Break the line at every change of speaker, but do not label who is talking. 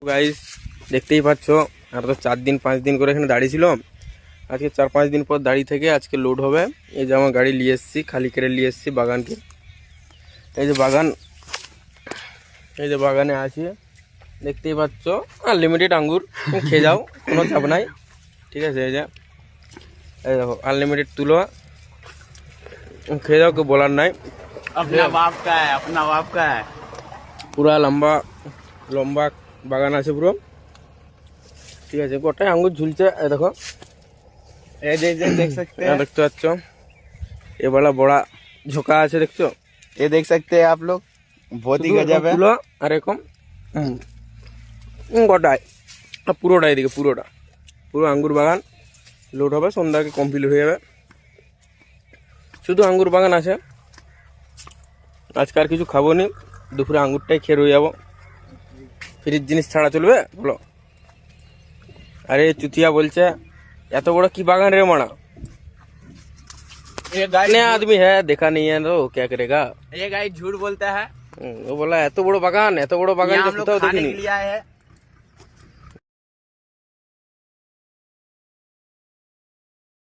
Guys দেখতেই পাচ্ছ আর তো 4 দিন 5 দিন করে এখানে দাঁড়িয়ে ছিলাম। আজকে 4-5 দিন পর দাঁড়িয়ে থেকে আজকে লোড হবে। এই যে আমার গাড়ি নিয়ে এসেছি, খালি করে নিয়ে এসেছি বাগানকে। এই যে বাগান, এই যে বাগানে আছে দেখতেই পাচ্ছ আনলিমিটেড আঙ্গুর, খেয়ে যাও, কোনো চাপ নাই, ঠিক আছে। এই যে এই দেখো আনলিমিটেড তুলো, খেয়ে যাও, কেউ বলার নাই।
अपना बाप का है, अपना बाप का है।
পুরা লম্বা লম্বা বাগান আছে পুরো, ঠিক আছে। গোটায় আঙ্গুর ঝুলছে, এই দেখো,
ये देख सकते हैं,
দেখতে পাচ্ছ। এ বলা বড়া ঝোঁকা আছে দেখছো,
ये देख सकते हैं आप लोग, बहुत ही गजब है।
তুলো আর এরকম গোটায় পুরোটা, এদিকে পুরোটা পুরো আঙ্গুর বাগান লোড হবে, সন্ধ্যাকে কমপ্লিট হয়ে যাবে। শুধু আঙ্গুর বাগান আছে, আজকে আর কিছু খাবো নি, দুপুরে আঙ্গুরটাই খেয়ে রয়ে যাবো। ফ্রিজ জিনিস ছাড়া চলবে বলো? আরে চুতিয়া বলছে এত বড় কি বাগান রে মানা,
ये गाय
इतने आदमी है देखा नहीं है तो क्या करेगा।
ये गाय झूठ बोलता है।
वो बोला एत बड़ो बागान, एत बड़ो बागान
यहाँ
तो
हम लोग
কোথাও
खाने
দেখিনি।
के लिए आए हैं।